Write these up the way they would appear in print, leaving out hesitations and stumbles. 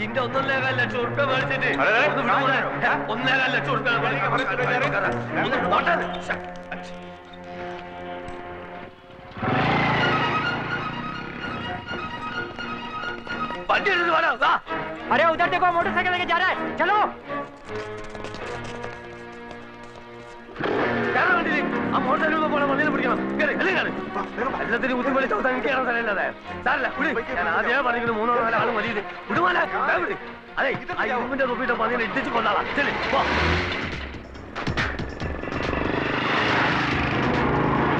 ഇന്റെ 1.5 ലക്ഷം ഉറുപ്പ്യ മേടിച്ചിട്ട് 1.5 ലക്ഷം ഉറുപ്പ്യ वंडी वाला अरे उधर देखो मोटरसाइकिल लेके जा रहा है चलो मोटरसाइकिल में പോണ വണ്ടിയിൽ പിടിക്കണം എല്ലാത്തിനും ബുദ്ധിമുട്ടി ചവിട്ടാൻ എനിക്ക് കാണാൻ സ്ഥലമില്ലാതെ സാറില്ല ഞാൻ ആദ്യമേ പറഞ്ഞിരിക്കുന്നു 3-4 ആള് മതി വിടുമാല അതെ ആ ഇരുമ്പിന്റെ തൊപ്പിയിട്ട് പന്നിനെ ഇട്ടിച്ച് കൊണ്ടാളാ ചെല്ലി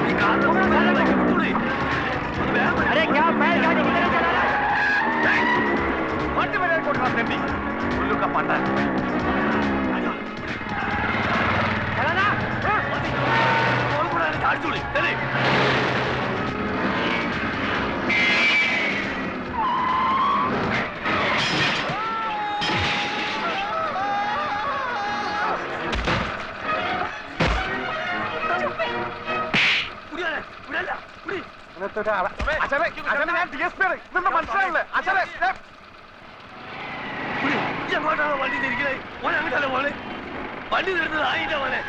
ഈ കാർഡ് अरे क्या बैल गाड़ी किधर चला रहा है वंडी में कोट का प्रेमी उल्लू का पाटा चला ना कौन बुला ने झाड़ चुली चले വണ്ടി തിരിക്കണേ മോനെ അങ്ങോട്ടല്ലേ മോനെ വണ്ടി നിർത്തത് ആയില്ല മോനെ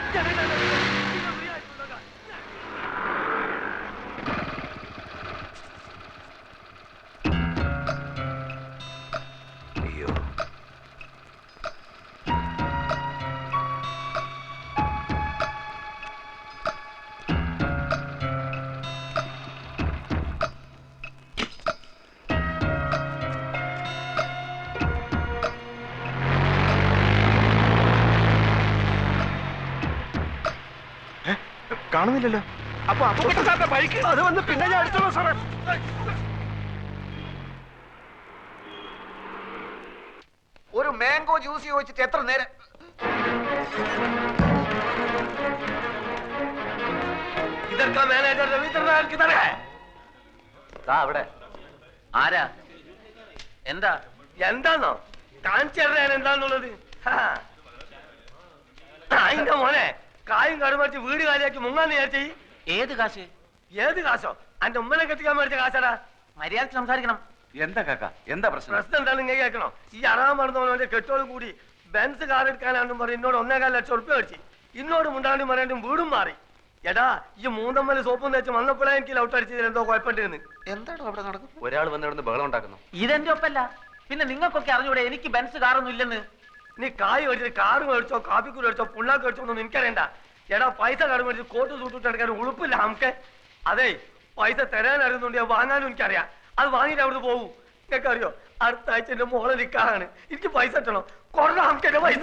അയ്യോ കാണുന്നില്ലല്ലോ അപ്പൊ അപ്പൊ ബൈക്ക് അത് വന്ന് പിന്നെ ഞാൻ എടുത്തോളൂ സാറേ ഒരു മാംഗോ ജ്യൂസ് ചോദിച്ചിട്ട് എത്ര നേരം ഇതൊക്കെ മാനേജർ രവീന്ദ്രനാഥ് അവിടെ ആരാ എന്താ എന്താന്നോ കാണിച്ചു തരാൻ എന്താന്നുള്ളത് അതിന്റെ മോനെ കായും കടുമറിച്ച് വീട് കാലിയാക്കി മുങ്ങാന്ന് വിചാരിച്ചേ ഏത് കാശ് ഏത് കാശോ അന്റെ ഉമ്മനെ കെട്ടിക്കാൻ മേടിച്ച കാശാടാ മര്യാദ സംസാരിക്കണം എന്താ കാക്ക എന്താ പ്രശ്നം എന്താ നിങ്ങൾ കേൾക്കണോ ഈ അറാൻ മറന്നവന്റെ കെട്ടോടും കൂടി ബെൻസ് കാർ എടുക്കാനാണെന്നും പറഞ്ഞ് എന്നോട് 1.25 ലക്ഷം ഉറുപ്പ്യ മേടിച്ചു ഇന്നോട് മുണ്ടാണ്ടും പറയാണ്ടും വീടും മാറി എടാ ഈ മൂന്നമ്മല് സോപ്പും തേച്ച് വന്നപ്പോഴേ എനിക്ക് ലൗട്ട് അടിച്ചതിൽ എന്തോ കുഴപ്പമുണ്ടെന്ന് എന്താണോ അവിടെ നടക്കും ഒരാൾ വന്നിടന്ന് ബഹളം ഉണ്ടാക്കുന്നു ഇതെന്റെ ഒപ്പല്ല പിന്നെ നിങ്ങൾക്കൊക്കെ അറിഞ്ഞൂടെ എനിക്ക് ബെൻസ് കാറൊന്നും ഇല്ലെന്ന് നീ കായ് മേടിച്ചത് കാറ് മേടിച്ചോ കാപ്പിക്കൂട് മേടിച്ചോ പുള്ളാക്ക് മേടിച്ചോ ഒന്നും എനിക്കറിയണ്ട എടാ പൈസ കാട് മേടിച്ച് കോട്ട് സൂട്ടിട്ട് എടുക്കാൻ ഉളുപ്പില്ല നമുക്ക് അതെ പൈസ തരാൻ അറിയുന്നുണ്ട് വാങ്ങാനും എനിക്കറിയാം അത് വാങ്ങിയിട്ട് അവിടുന്ന് പോകും നിങ്ങൾക്ക് അറിയോ അടുത്ത ആഴ്ച എന്റെ മോളെ നിൽക്കാനാണ് എനിക്ക് പൈസ കിട്ടണം കൊറേ നമുക്ക് എന്റെ പൈസ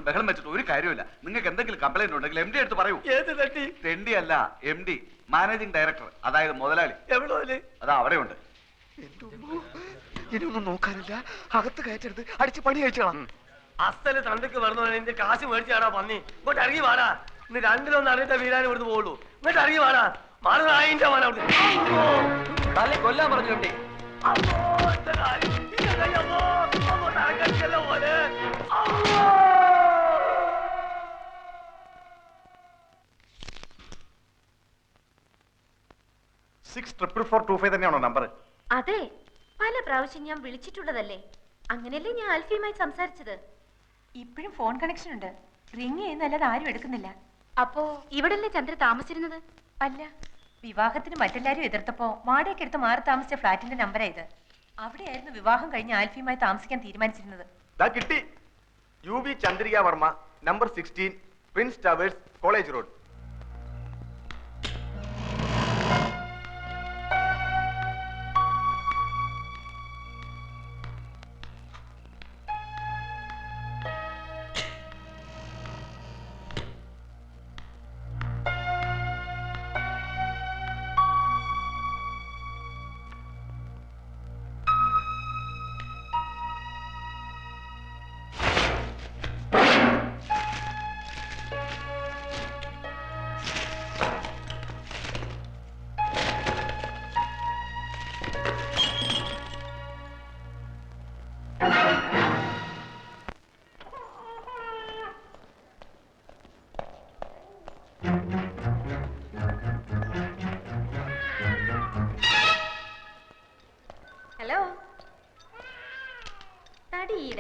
ബഹളം വെച്ചിട്ട് ഒരു കാര്യമില്ല നിങ്ങൾക്ക് എന്തെങ്കിലും കംപ്ലൈന്റ് ഉണ്ടെങ്കിൽ എം ഡി എടുത്ത് പറയൂ ഏത് തട്ടി തെണ്ടി അല്ല എം ഡി മാനേജിംഗ് ഡയറക്ടർ അതായത് മുതലാളി എവിടെ അതാ അവിടെ ഉണ്ട് ഇനിയൊന്നും നോക്കാനില്ല അകത്ത് കയറ്റരുത് അടിച്ച് പണി കഴിച്ചോളാം അസല് തണ്ടക്ക് വരുന്ന എന്റെ കാശ് മേടിച്ചാടാ പന്നി ഇങ്ങോട്ട് ഇറങ്ങി വാടാ ഇന്ന് രണ്ടിലൊന്നും അറിഞ്ഞിട്ട വീരാൻ ഇവിടുന്ന് പോകുള്ളൂ ഇങ്ങോട്ട് ഇറങ്ങി വാടാ മാറുന്നതിന്റെ മോനെ അവിടെ കൊല്ലാൻ പറഞ്ഞു കണ്ടി പോലെ 644425 തന്നെയാണോ നമ്പർ? അതെ, പല പ്രാവശ്യം ഞാൻ വിളിച്ചിട്ടുള്ളതല്ലേ. അങ്ങനെയല്ലേ ഞാൻ ആൽഫിയുമായി സംസാരിച്ചത്. ഇപ്പോഴും ഫോൺ കണക്ഷൻ ഉണ്ട്. റിങ് ചെയ്യുന്നല്ലാതെ ആരും എടുക്കുന്നില്ല. അപ്പോ ഇവിടല്ലേ ചന്ദ്ര താമസിച്ചിരുന്നത്? അല്ല, വിവാഹത്തിന് മറ്റെല്ലാരും എതിർത്തപ്പോ വാടകയ്ക്ക് എടുത്ത് മാറി താമസിച്ച ഫ്ലാറ്റിന്റെ നമ്പറാ ഇത്. അവിടെയായിരുന്നു വിവാഹം കഴിഞ്ഞ് ആൽഫിയുമായി താമസിക്കാൻ തീരുമാനിച്ചിരുന്നത്. കിട്ടി. UB Chandrika Varma, number 16, Prince towers, college road.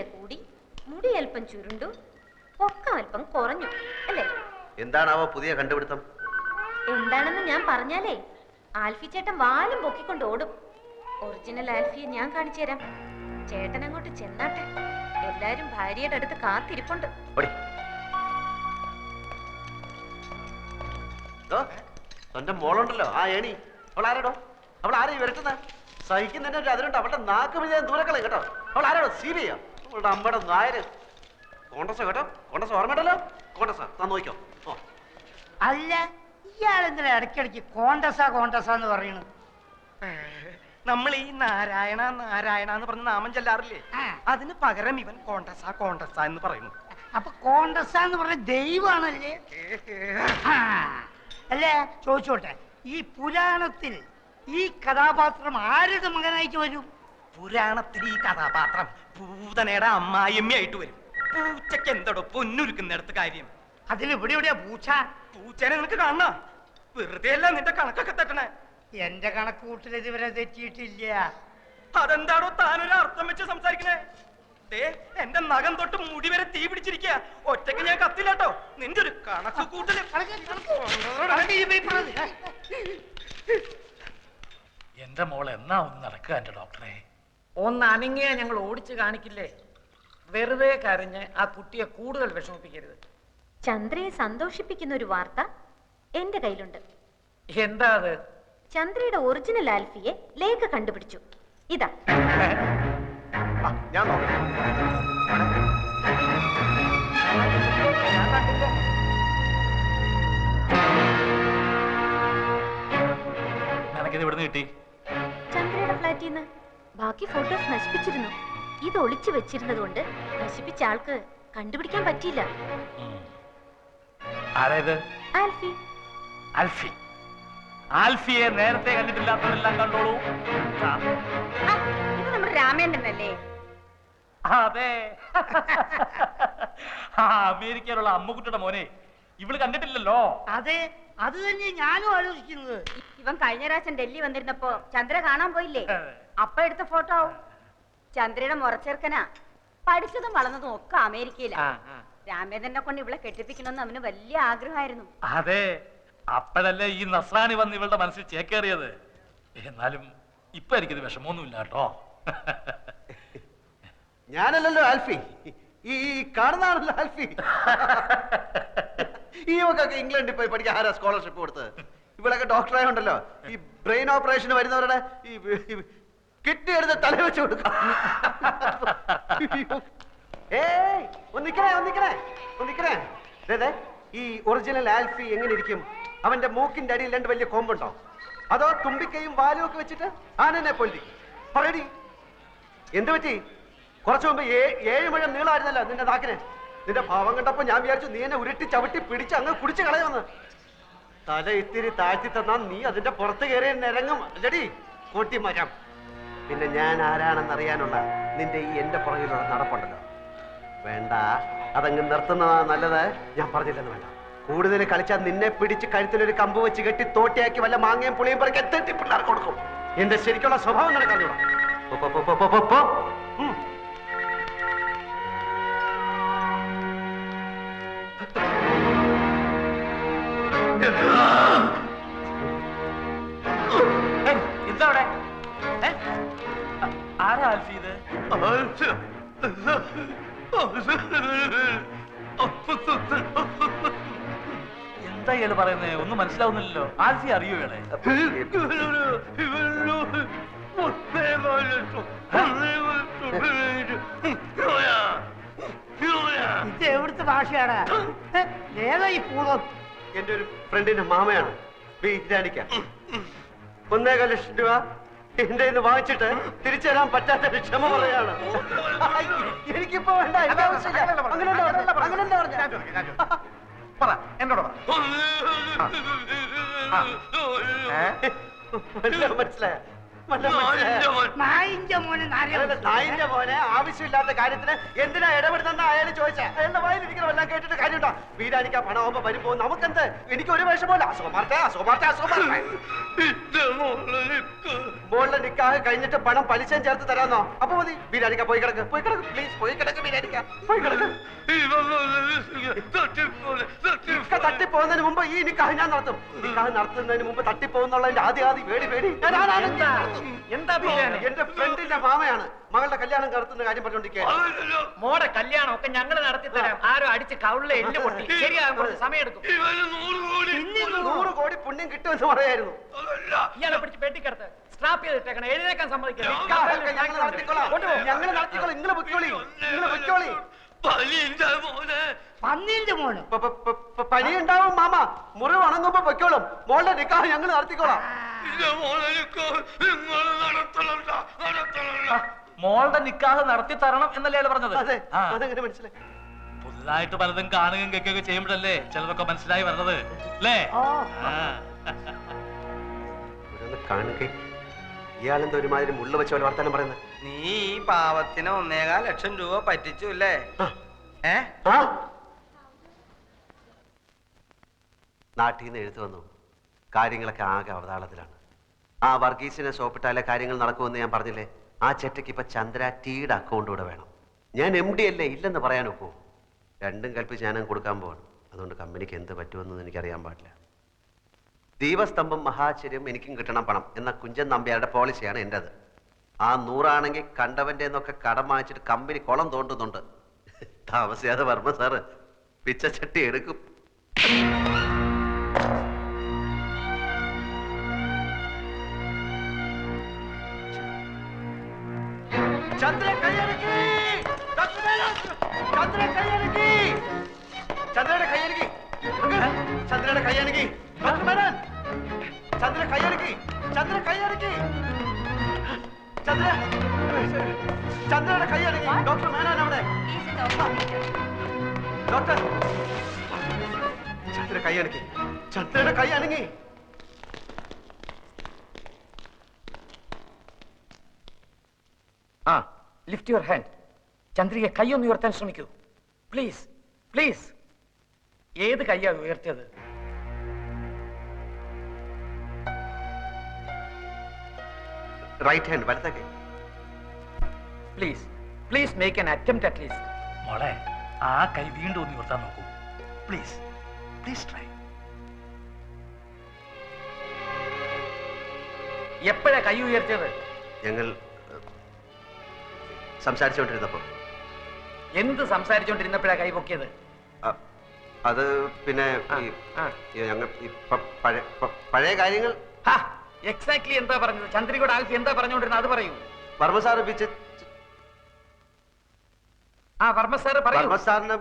വില കൂടി, മുടി അല്പം ചുരുണ്ടു, പൊക്കം അല്പം കുറഞ്ഞു അല്ലേ? എന്താണാവോ പുതിയ കണ്ടുപിടുത്തം? എന്താണെന്ന് ഞാൻ പറഞ്ഞാലേ ആൽഫി ചേട്ടൻ വാലും പൊക്കിക്കൊണ്ട് ഓടും. ഒറിജിനൽ ആൽഫിയെ ഞാൻ കാണിച്ചു തരാം. ചേട്ടൻ അങ്ങോട്ട് ചെന്നാട്ടെ. എല്ലാരും ഭാര്യയുടെ അടുത്ത് കാത്തിരിപ്പുണ്ട്. തന്റെ മോളുണ്ടല്ലോ ആ ഏണി, അവൾ ആരാടോ? അവൾ ആരാ വരട്ടുന്ന? സഹിക്കുന്നതിന്റെ ഒരു അതിലുണ്ട്. അവളുടെ നാക്ക് വിജയം ദൂരക്കളെ കേട്ടോ. അവൾ ആരാടോ? സീരിയ അവളുടെ അമ്മയുടെ നായര്. കോണ്ടസ കേട്ടോ, കോണ്ടസ ഓർമ്മയുണ്ടല്ലോ. കോണ്ടസ നോക്കിക്കോ. ഓ അല്ല, ഇയാളെന്തിനാ ഇടയ്ക്കിടയ്ക്ക് കോണ്ടസ എന്ന് പറയുന്നത്? നമ്മൾ ഈ നാരായണ നാരായണ എന്ന് പറഞ്ഞ നാമം ചെല്ലാറില്ലേ, അതിന് പകരം ഇവൻ കോണ്ടസ കോണ്ടസ എന്ന് പറയുന്നു. അപ്പൊ കോണ്ടസ എന്ന് പറഞ്ഞ ദൈവമാണല്ലേ? അല്ലേ, ചോദിച്ചോട്ടെ, ഈ പുരാണത്തിൽ ഈ കഥാപാത്രം ആരുടെ മകനായിട്ട് വരും? പുരാണത്തിൽ ഈ കഥാപാത്രം പൂതനയുടെ അമ്മായിയമ്മയായിട്ട് വരും. പൂച്ചക്ക് എന്തോടോ പൊന്നുരുക്കുന്നിടത്ത് കാര്യം? അതിലിവിടെ എവിടെയാ പൂച്ച? പൂച്ചേനെ നിനക്ക് കാണണ? വെറുതെ അല്ല നിന്റെ കണക്കൊക്കെ തെറ്റണേ. എന്റെ കണക്കൂട്ടിൽ ഇതുവരെ തെറ്റിയിട്ടില്ല. അതെന്താണോ താനൊരു അർത്ഥം വെച്ച് സംസാരിക്കണേ? എന്റെ നഖം തൊട്ട് മുടി വരെ തീ പിടിച്ചിരിക്കുക. ഒറ്റയ്ക്ക് ഞാൻ കത്തില്ലാട്ടോ. നിന്റെ ഒരു കണക്ക് കൂട്ടല്. എന്റെ മോൾ എന്നാ ഒന്ന് നടക്കുക എന്റെ ഡോക്ടറെ? ഒന്ന് അനങ്ങിയ ഞങ്ങൾ ഓടിച്ചു കാണിക്കില്ലേ? വെറുതെ കരഞ്ഞ് ആ കുട്ടിയെ കൂടുതൽ വിഷമിപ്പിക്കരുത്. ചന്ദ്രയെ സന്തോഷിപ്പിക്കുന്ന ഒരു വാർത്ത എന്റെ കയ്യിലുണ്ട്. എന്താ അത്? ചന്ദ്രയുടെ ഒറിജിനൽ ആൽഫിയെ ലേഖ കണ്ടുപിടിച്ചു. ഇതാ. ഞാൻ നോക്കാം. നിനക്കിത് ഇവിടുന്ന് കിട്ടി? ചന്ദ്രയുടെ ഫ്ലാറ്റിൽ നിന്ന്. ബാക്കി ഫോട്ടോസ് നശിപ്പിച്ചിരുന്നു. ഇത് ഒളിച്ചു വെച്ചിരുന്നത് കൊണ്ട് നശിപ്പിച്ച ആൾക്ക് കണ്ടുപിടിക്കാൻ പറ്റിയില്ല. ആരായത്? ആൽഫി. ആൽഫി. ആൽഫിയെ നേരത്തെ കണ്ടിട്ടില്ലാത്തവരെല്ലാം കണ്ടോളൂ. ഇത് നമ്മുടെ രാമേന്ദ്രനല്ലേ? അതെ. അമേരിക്കയിലുള്ള അമ്മുക്കുട്ടിയുടെ മോനെ ഇവള് കണ്ടിട്ടില്ലല്ലോ. അതെ, അത് തന്നെ ഞാനും ആലോചിക്കുന്നത്. ഇവൻ കഴിഞ്ഞ പ്രാവശ്യം ഡൽഹി വന്നിരുന്നപ്പോ ചന്ദ്ര കാണാൻ പോയില്ലേ? അപ്പ എടുത്ത ഫോട്ടോ ആവും. ചന്ദ്രയുടെ മുറച്ചേർക്കനാ. പഠിച്ചതും വളർന്നതും ഒക്കെ അമേരിക്കയിലാ. രാമേന്ദ്രനെ കൊണ്ട് ഇവളെ കെട്ടിപ്പിക്കണമെന്ന് അവന് വലിയ ആഗ്രഹമായിരുന്നു. അതെ, അപ്പോഴല്ലേ ഈ നസ്രാണി വന്ന് ഇവളുടെ മനസ്സിൽ ചേക്കേറിയത്. എന്നാലും ഇപ്പൊ എനിക്കിത് വിഷമമൊന്നുമില്ല കേട്ടോ. ഞാനല്ലല്ലോ ആൽഫി, ഈ കാണുന്നതാണല്ലോ ആൽഫി. ഈ ഒക്കെ ഇംഗ്ലണ്ടിൽ പോയി പഠിക്കാൻ ആരാ സ്കോളർഷിപ്പ് കൊടുത്തത്? ഇവളൊക്കെ ഡോക്ടറായോണ്ടല്ലോ ഈ ബ്രെയിൻ ഓപ്പറേഷന് വരുന്നവരുടെ ഈ കിഡ്നി എടുത്ത് തല വെച്ച് കൊടുക്കാം. ഏയ് ഒന്നിക്കണേ. ഈ ഒറിജിനൽ ആൽഫി എങ്ങനെ ഇരിക്കും? അവന്റെ മൂക്കിന്റെ അടിയിൽ രണ്ട് വലിയ കോമ്പുണ്ടോ? അതോ തുമ്പിക്കൈയും വാലും ഒക്കെ വെച്ചിട്ട് ആനനെ പൊന്തി പറയടി. എന്ത് പറ്റി? കുറച്ചു മുമ്പ് 7 മുഴം നീളമായിരുന്നല്ലോ നിന്റെ നാക്കിന്. നിന്റെ ഭാവം കണ്ടപ്പോ ഞാൻ വിചാരിച്ചു നീ എന്നെ ഉരുട്ടി ചവിട്ടി പിടിച്ച് അങ്ങ് കുടിച്ച് കളയുമെന്ന്. തല ഇത്തിരി താഴ്ത്തി തന്നാ നീ അതിന്റെ പുറത്ത് കയറി നിരങ്ങും അല്ലടി കൂട്ടിമരം. പിന്നെ ഞാൻ ആരാണെന്ന് അറിയാനുള്ള നിന്റെ ഈ എന്റെ പുറകിലുള്ള നടപ്പുണ്ടല്ലോ, വേണ്ട, അതങ്ങ് നിർത്തുന്നതാണ് നല്ലത്. ഞാൻ പറഞ്ഞില്ലെന്ന് വേണ്ട. കൂടുതൽ കളിച്ചാൽ നിന്നെ പിടിച്ച് കഴുത്തിലൊരു കമ്പ് വെച്ച് കെട്ടി തോട്ടിയാക്കി വല്ല മാങ്ങയും പുളിയും പറിക്കാൻ തെറ്റി പിള്ളേർ കൊടുക്കും. എന്റെ ശരിക്കുള്ള സ്വഭാവം നടക്കാറില്ല. എന്താ അവിടെ? ആരാ ആൽഫി ഇത്? എന്താ ഇയാള് പറയുന്നേ? ഒന്നും മനസ്സിലാവുന്നില്ലല്ലോ. ആൽഫി അറിയോ ഇയാളെ? ഇത് എവിടുത്തെ ഭാഷയാണ്? ഏതാ ഈ പൂതം? എന്റെ ഒരു ഫ്രണ്ടിന്റെ മാമയാണ് വീരാനിക്ക. 1.25 ലക്ഷം രൂപ എന്റെ ഇന്ന് വാങ്ങിച്ചിട്ട് തിരിച്ചു തരാൻ പറ്റാത്ത ക്ഷമ പറയാണ്. എനിക്കിപ്പോ വേണ്ട, എനിക്ക് ആവശ്യമില്ല. അങ്ങനെ പറ, എന്നോട് പറ. മനസ്സിലായ നായിന്റെ മോനെ നായിന്റെ മോനെ ആവശ്യമില്ലാത്ത കാര്യത്തിന് എന്തിനാ ഇടപെടുന്ന അയാൾ ചോദിച്ചാ അയാളുടെ വായിലിരിക്കണം. എല്ലാം കേട്ടിട്ട് കാര്യമുണ്ടോ? വീരാനിക്ക പണമാകുമ്പോ വരുമ്പോ നമുക്കെന്ത്? എനിക്ക് ഒരു വിഷമല്ല. മോനെ മോളുടെ നിക്കാഹ് കഴിഞ്ഞിട്ട് പണം പലിശയും ചേർത്ത് തരാന്നോ? അപ്പൊ മതി. ബിരിയാണിക്ക പോയി കിടക്ക്, പോയി കിടക്ക്, പ്ലീസ് പോയി കിടക്ക്. ബിരിയാണിക്ക പോയി കിടക്ക്. തട്ടിപ്പോകുന്നതിന് മുമ്പ് ഈ നിക്കാഹ് ഞാൻ നടത്തും. നിക്കാഹ് നടത്തുന്നതിന് മുമ്പ് തട്ടിപ്പോകുന്നുള്ളതിന്റെ ആദ്യ പേടി. എന്താ ബിരിയാണി? എന്റെ ഫ്രണ്ടിന്റെ മാമയാണ് മകളുടെ കല്യാണം നടത്തുന്ന കാര്യം പറഞ്ഞോണ്ടിരിക്കുക. മോടെ കല്യാണം ഒക്കെ ഞങ്ങൾ നടത്തി തരാം. ആരോ അടിച്ച് കവിളിലെ എല്ല് പൊട്ടി. ശരിയാകും, കുറച്ച് സമയം എടുക്കും. 100 കോടി പുണ്യം കിട്ടുമെന്ന് പറയായിരുന്നു. ഇയാളെ പിടിച്ച് പെട്ടിക്കടത്ത് സ്ട്രാപ്പ് ചെയ്തിട്ടേക്കണം. എഴുന്നേക്കാൻ സമ്മതിക്കില്ല. ഞങ്ങൾ നടത്തിക്കോളാം. നിങ്ങൾ പൊയ്ക്കോളി. പന്നീന്റെ മോന് പനി ഉണ്ടാവും മാമ. മുറിവ് ഉണങ്ങുമ്പോ പൊയ്ക്കോളും. മോളുടെ നിക്കാഹ് ഞങ്ങൾ നടത്തിക്കോളാം. മോളുടെ നിക്കാഹ് നടത്തി തരണം എന്നല്ലേ അയാൾ പറഞ്ഞത്? അതെ, അതെങ്ങനെ മനസ്സിലായി? പുതുതായിട്ട് പലതും കാണുകയും കേൾക്കുകയൊക്കെ ചെയ്യുമ്പോഴല്ലേ ചിലതൊക്കെ മനസ്സിലായി വരുന്നത് അല്ലേ? കാണുക ഇയാളെന്താ ഒരുമാതിരി മുള്ള വെച്ച പോലെ വർത്താനം പറയുന്നത്? നീ ഈ പാവത്തിന് 1.25 ലക്ഷം രൂപ പറ്റിച്ചു അല്ലേ? നാട്ടിൽ നിന്ന് എഴുത്തു വന്നു. കാര്യങ്ങളൊക്കെ ആകെ അവതാളത്തിലാണ്. ആ വർഗീസിനെ സോപ്പിട്ടാലേ കാര്യങ്ങൾ നടക്കുമെന്ന് ഞാൻ പറഞ്ഞില്ലേ? ആ ചെറ്റയ്ക്ക് ഇപ്പൊ ചന്ദ്ര ടീയുടെ അക്കൗണ്ട് കൂടെ വേണം. ഞാൻ MD അല്ലേ, ഇല്ലെന്ന് പറയാനൊക്കോ? രണ്ടും കൽപ്പിച്ച് ഞാനും കൊടുക്കാൻ പോവാണ്. അതുകൊണ്ട് കമ്പനിക്ക് എന്ത് പറ്റുമെന്ന് എനിക്കറിയാൻ പാടില്ല. ദീപസ്തംഭം മഹാചര്യം എനിക്കും കിട്ടണം പണം എന്ന കുഞ്ചൻ നമ്പ്യാരുടെ പോളിസിയാണ് എൻ്റെത്. ആ 100 ആണെങ്കിൽ കണ്ടവന്റെ എന്നൊക്കെ കടം വാങ്ങിച്ചിട്ട് കമ്പനി കുളം തോണ്ടുന്നുണ്ട്. താമസിയാതെ വർമ്മ സാറ് പിച്ചച്ചട്ടി എടുക്കും. ചന്ദ്രയുടെ കൈയടക്കി. ചന്ദ്ര കൈയടക്കി. ചന്ദ്രയുടെ കൈയടക്കി. ഡോക്ടർ മേനോൻ അവിടെ. ഡോക്ടർ ചന്ദ്രയുടെ കൈയടക്കി. ചന്ദ്രയുടെ കൈ അനങ്ങി. Lift your hand. ചന്ദ്രിക കൈയൊന്ന് ഉയർത്താൻ ശ്രമിക്കൂ. Please please. ഏത് കൈയാ ഉയർത്തിയത്? റൈറ്റ് ഹാൻഡ്, വലത്തെ കൈ. Please please make an attempt at least. മോളെ, ആ കൈ വീണ്ടും ഒന്ന് ഉയർത്താൻ നോക്കൂ. Please please try. എപ്പോഴാ കൈ ഉയർത്തിയത്? ഞങ്ങൾ സംസാരിച്ചുകൊണ്ടിരുന്നപ്പോ. എന്ത് സംസാരിച്ചുകൊണ്ടിരുന്നപ്പോഴാ കൈ പൊക്കിയത്? അത് പിന്നെ ഞങ്ങൾ പഴയ കാര്യങ്ങൾ. എക്സാക്ട്ലി എന്താ പറഞ്ഞത്? ചന്ദ്രികയുടെ ആൽഫി എന്താ പറഞ്ഞുകൊണ്ടിരുന്നത്? അത് പറയൂ. വർമ്മ സാറ് വർമ്മ സാറിന്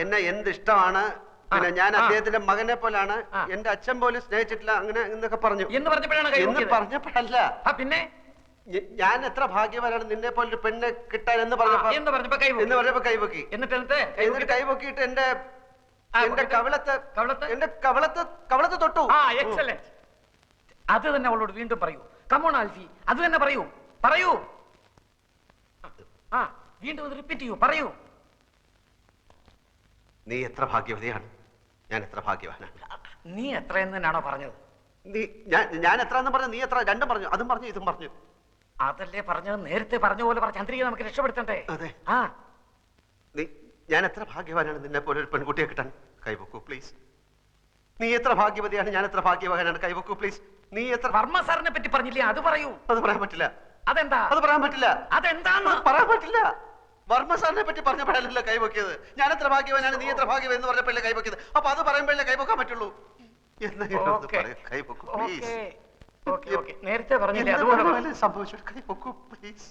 എന്നെ എന്ത് ഇഷ്ടമാണ്, പിന്നെ ഞാൻ അദ്ദേഹത്തിന്റെ മകനെ പോലാണ്, എന്റെ അച്ഛൻ പോലും സ്നേഹിച്ചിട്ടില്ല, അങ്ങനെ എന്നൊക്കെ പറഞ്ഞു. എന്ന് പറഞ്ഞപ്പോഴല്ല, പിന്നെ ഞാൻ എത്ര ഭാഗ്യവാനാണ് നിന്നെ പോലൊരു പെണ്ണെ കിട്ടാൻ എന്ന് പറഞ്ഞപ്പോ കൈപൊക്കി. എന്നിട്ട് കൈപൊക്കിയിട്ട് എന്റെ കവളത്ത് തൊട്ടു. എക്സലന്റ്. അത് തന്നെ അവളോട് വീണ്ടും പറയൂ. കമോൺ ആൽഫി, അത് തന്നെ പറയൂ. വീണ്ടും റിപ്പീറ്റ് ചെയ്യൂ. പറയൂ. നീ എത്ര ഭാഗ്യവതിയാണ്, ഞാൻ എത്ര ഭാഗ്യവാനാണ്. നീ എത്രയെന്ന് തന്നെയാണോ പറഞ്ഞത്? ഞാൻ എത്ര എന്ന് പറഞ്ഞു, നീ എത്ര, രണ്ടും പറഞ്ഞു. അതും പറഞ്ഞു ഇതും പറഞ്ഞു. അതല്ലേ പറഞ്ഞത്? നേരത്തെ പറഞ്ഞ പോലെ ചന്ദ്രിക നമുക്ക് രക്ഷപ്പെടുത്തണ്ടേ? അതെ. ഞാൻ എത്ര ഭാഗ്യവാനാണ് നിന്നെ പോലെ ഒരു പെൺകുട്ടിയെ കിട്ടാൻ. കൈവക്കൂ പ്ലീസ്. നീ എത്ര ഭാഗ്യവതിയാണ്, ഞാൻ എത്ര ഭാഗ്യവാനാണ്. കൈവക്കൂ പ്ലീസ്. നീ എത്ര. വർമ്മ സാറിനെ പറ്റി പറഞ്ഞില്ലേ? അത് പറയൂ. അത് പറയാൻ പറ്റില്ല. അതെന്താ? അത് പറയാൻ പറ്റില്ല. അതെന്താന്ന് പറയാൻ പറ്റില്ല. വർമ്മ സാറിനെ പറ്റി പറഞ്ഞപ്പോഴല്ല കൈവക്കിയത്. ഞാൻ എത്ര ഭാഗ്യവാനാണ്, നീ എത്ര ഭാഗ്യവൻ എന്ന് പറഞ്ഞപ്പോഴല്ലേ കൈവക്കിയത്. അപ്പൊ അത് പറയുമ്പോഴല്ലേ കൈവക്കാൻ പറ്റുള്ളൂ. കൈവക്കൂ പ്ലീസ്. നേരത്തെ പറഞ്ഞില്ലേ? അതുപോലെ സംഭവിച്ചു. കൈവക്കൂ പ്ലീസ്.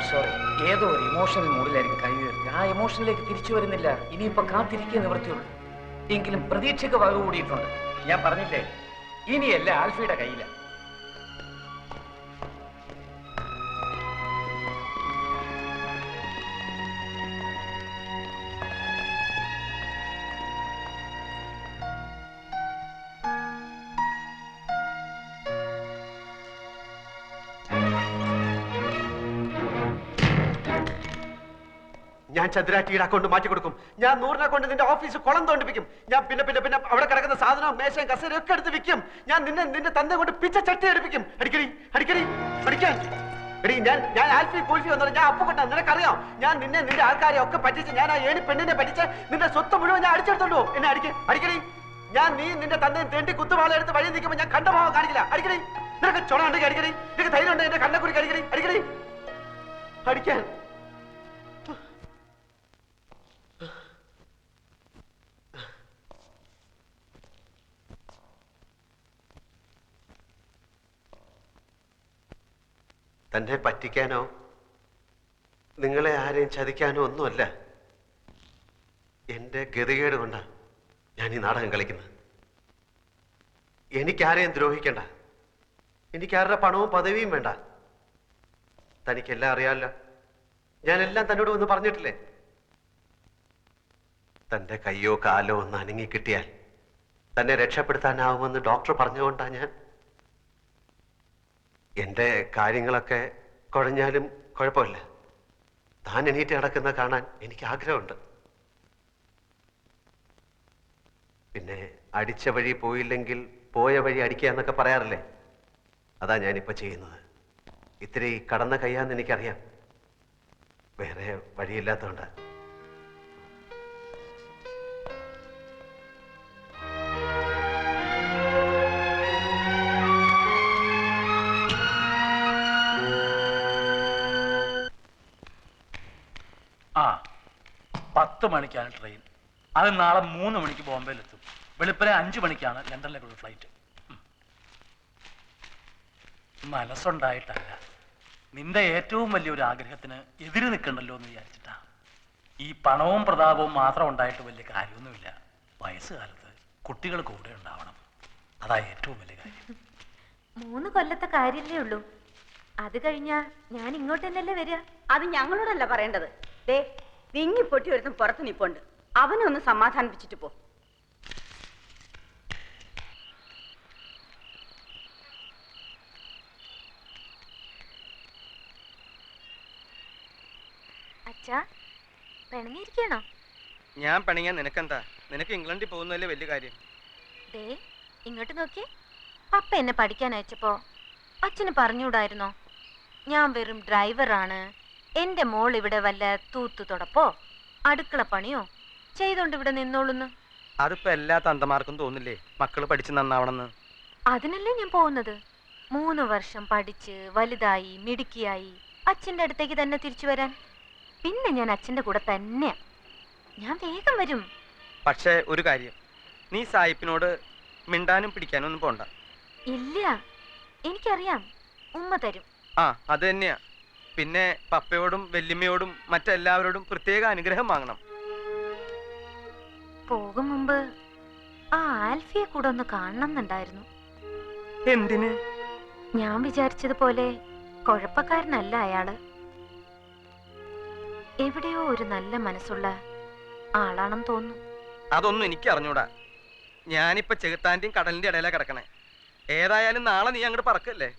സോറി, ഏതോ ഒരു ഇമോഷണൽ മൂഡിലായിരിക്കും കൈ ഉയർത്തി. ആ ഇമോഷനിലേക്ക് തിരിച്ചു വരുന്നില്ല. ഇനിയിപ്പോ കാത്തിരിക്കുക നിവൃത്തിയുള്ളൂ. എങ്കിലും പ്രതീക്ഷയ്ക്ക് വക കൂടിയിട്ടുണ്ട്. ഞാൻ പറഞ്ഞില്ലേ, ഇനിയല്ല ആൽഫിയുടെ കയ്യില. ഞാൻ ചന്ദ്രാറ്റിയുടെ അക്കൗണ്ട് മാറ്റി കൊടുക്കും. ഞാൻ 100 കൊണ്ട് നിന്റെ ഓഫീസ് കുളം തോണ്ടിപ്പിക്കും. ഞാൻ പിന്നെ പിന്നെ പിന്നെ അവിടെ കിടക്കുന്ന സാധനവും മേശയും കസേരയും ഒക്കെ എടുത്ത് വിൽക്കും. ഞാൻ നിന്റെ തന്റെ കൊണ്ട് പിച്ച ചട്ടി എടുപ്പിക്കും. അടിക്കടി അടിക്കടി അടിക്കാൻ എടി ഞാൻ ആൽഫി കൂൽഫി വന്നത് ഞാൻ അപ്പുകൊണ്ട നിനക്കറിയാം. ഞാൻ നിന്റെ ആൾക്കാരെ ഒക്കെ പറ്റിച്ച് ഞാൻ ആ ഏണി പെണ്ണിനെ പറ്റിച്ച് നിന്റെ സ്വത്ത് മുഴുവൻ ഞാൻ അടിച്ചെടുത്തോണ്ടു. എന്നെ അടിക്കടി ഞാൻ നിന്റെ തന്നെയും തേണ്ടി കുത്തുവാള എടുത്ത് വഴി നിൽക്കുമ്പോൾ ഞാൻ കണ്ട ഭാവം കാണിക്കില്ല. അടിക്കടി നിനക്ക് ചുണ ഉണ്ടെങ്കിൽ അടിക്കടി. നിനക്ക് ധൈര്യം ഉണ്ട് എന്റെ കണ്ണക്കുറി അടിക്കടി അടിക്കാൻ. തന്നെ പറ്റിക്കാനോ നിങ്ങളെ ആരെയും ചതിക്കാനോ ഒന്നുമല്ല. എന്റെ ഗതികേട് കൊണ്ടാണ് ഞാൻ ഈ നാടകം കളിക്കുന്നത്. എനിക്കാരെയും ദ്രോഹിക്കണ്ട. എനിക്കാരുടെ പണവും പദവിയും വേണ്ട. തനിക്കെല്ലാം അറിയാമല്ലോ. ഞാനെല്ലാം തന്നോട് ഒന്ന് പറഞ്ഞിട്ടില്ലേ? തന്റെ കയ്യോ കാലോ ഒന്ന് അനങ്ങിക്കിട്ടിയാൽ തന്നെ രക്ഷപ്പെടുത്താനാവുമെന്ന് ഡോക്ടർ പറഞ്ഞുകൊണ്ടാ ഞാൻ. എന്റെ കാര്യങ്ങളൊക്കെ കുഴഞ്ഞാലും കുഴപ്പമില്ല. താൻ എണീറ്റ് നടക്കുന്ന കാണാൻ എനിക്ക് ആഗ്രഹമുണ്ട്. പിന്നെ അടിച്ച വഴി പോയില്ലെങ്കിൽ പോയ വഴി അടിക്കുക എന്നൊക്കെ പറയാറില്ലേ? അതാ ഞാനിപ്പോ ചെയ്യുന്നത്. ഇത്തിരി കടന്ന കയ്യാന്ന് എനിക്കറിയാം. വേറെ വഴിയില്ലാത്തതുകൊണ്ട്. ആ 10 മണിക്കാണ് ട്രെയിൻ. അത് നാളെ 3 മണിക്ക് ബോംബെയിലെത്തും. വെളുപ്പിനെ 5 മണിക്കാണ് ലണ്ടനിലേക്കുള്ള ഫ്ലൈറ്റ്. മനസ്സുണ്ടായിട്ടല്ല, നിന്റെ ഏറ്റവും വലിയൊരു ആഗ്രഹത്തിന് എതിര് നിൽക്കണ്ടല്ലോ എന്ന് വിചാരിച്ചിട്ടാ. ഈ പണവും പ്രതാപവും മാത്രം ഉണ്ടായിട്ട് വലിയ കാര്യമൊന്നുമില്ല. വയസ്സുകാലത്ത് കുട്ടികൾ കൂടെ ഉണ്ടാവണം. അതാ ഏറ്റവും വലിയ കാര്യം. 3 കൊല്ലത്തെ കാര്യല്ലേ ഉള്ളൂ. അത് കഴിഞ്ഞാ ഞാൻ ഇങ്ങോട്ട് തന്നെയല്ലേ വരിക. അത് ഞങ്ങളോടല്ല പറയേണ്ടത്. ദേ വിങ്ങി പൊട്ടി ഒരുത്തും പുറത്ത് നിപ്പുണ്ട്. അവനെ ഒന്ന് സമാധാനിപ്പിച്ചിട്ട് പോ. അച്ഛാ, പിണങ്ങിയിരിക്കണോ? ഞാൻ പണിയാൻ നിനക്കെന്താ? നിനക്ക് ഇംഗ്ലണ്ടിൽ പോകുന്നതല്ലേ വലിയ കാര്യം. ദേ ഇങ്ങോട്ട് നോക്കിയേ. പപ്പ എന്നെ പഠിക്കാൻ അയച്ചപ്പോ അച്ഛന് പറഞ്ഞുകൂടായിരുന്നോ? ഞാൻ വെറും ഡ്രൈവറാണ്, എന്റെ മോൾ ഇവിടെ വല്ല തൂത്തു തുടപ്പോ അടുക്കള പണിയോ ചെയ്തോണ്ട് ഇവിടെ നിന്നോളുന്ന്. അതിപ്പോ എല്ലാ തന്തമാർക്കും തോന്നില്ലേ മക്കള് പഠിച്ച് നന്നാവണമെന്ന്? അതിനല്ലേ ഞാൻ പോകുന്നത്. 3 വർഷം പഠിച്ച് വലുതായി മിടുക്കിയായി അച്ഛൻ്റെ അടുത്തേക്ക് തന്നെ തിരിച്ചു വരാൻ. പിന്നെ ഞാൻ അച്ഛൻ്റെ കൂടെ തന്നെയാ. ഞാൻ വേഗം വരും. പക്ഷേ ഒരു കാര്യം, നീ സായിപ്പിനോട് മിണ്ടാനും പിടിക്കാനും ഒന്നും പോണ്ട. ഇല്ല, എനിക്കറിയാം, ഉമ്മ തരും. ആ അത് തന്നെയാ. പിന്നെ പപ്പയോടും വല്യമ്മയോടും മറ്റെല്ലാവരോടും പ്രത്യേക അനുഗ്രഹം വാങ്ങണം. പോകും മുമ്പ് ആ ആൽഫിയെ കൂടെ ഒന്ന് കാണണം എന്നുണ്ടായിരുന്നു. എന്തിന്? ഞാൻ വിചാരിച്ചതുപോലെ കുഴപ്പക്കാരനല്ല അയാള്. എവിടെയോ ഒരു നല്ല മനസ്സുള്ള ആളാണെന്ന് തോന്നുന്നു. അതൊന്നും എനിക്ക് അറിഞ്ഞൂടാ. ഞാനിപ്പോ ചെകുത്താന്റെയും കടലിന്റെ ഇടയിലാ കിടക്കണേ. ഏതായാലും നാളെ നീ അങ്ങോട്ട് പറക്കല്ലേ.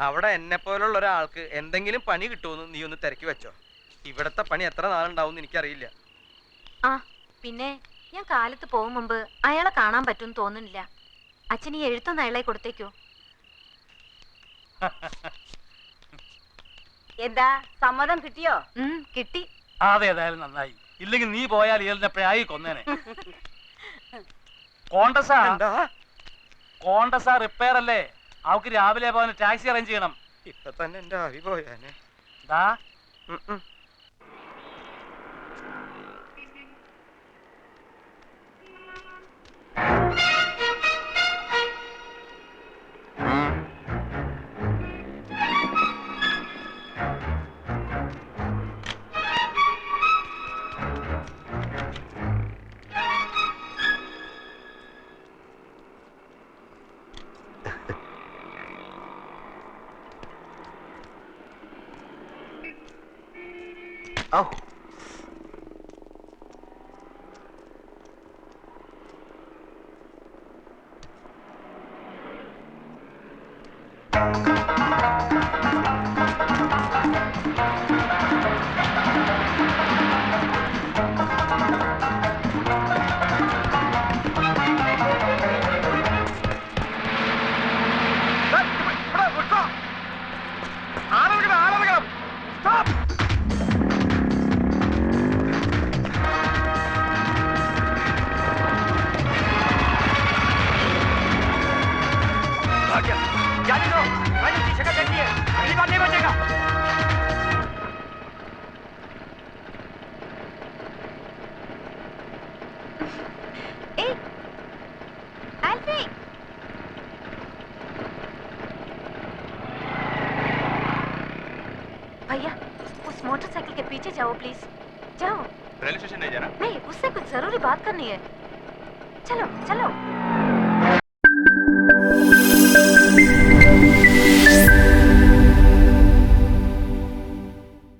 അവിടെ എന്നെ പോലുള്ള ഒരാൾക്ക് എന്തെങ്കിലും പണി കിട്ടുമെന്ന് നീ ഒന്ന് തിരക്കി വെച്ചോ. ഇവിടത്തെ പണി എത്ര നാളുണ്ടാവും എനിക്കറിയില്ല. ആ പിന്നെ ഞാൻ കാലത്ത് പോകും മുമ്പ് അയാളെ കാണാൻ പറ്റുമെന്ന് തോന്നുന്നില്ല. അച്ഛൻ ഈ എഴുത്തൊന്ന് അയാളെ കൊടുത്തേക്കോ? എന്താ സമ്മതം കിട്ടിയോ? കിട്ടി. അതേതായാലും നന്നായി. ഇല്ലെങ്കിൽ നീ പോയാൽ ഇയാളിനെപ്പോഴായി കൊന്നേനെ. കോണ്ടസാ റിപ്പയർ അല്ലേ? അവക്ക് രാവിലെ പോകാൻ ടാക്സി അറേഞ്ച് ചെയ്യണം. ഇപ്പൊ തന്നെ എന്റെ ആവി പോയാനെ. Oh. भैया उस मोटरसाइकिल के पीछे जाओ प्लीज, जाओ। रेलवे स्टेशन नहीं जाना? नहीं, उससे कुछ जरूरी बात करनी है। चलो चलो।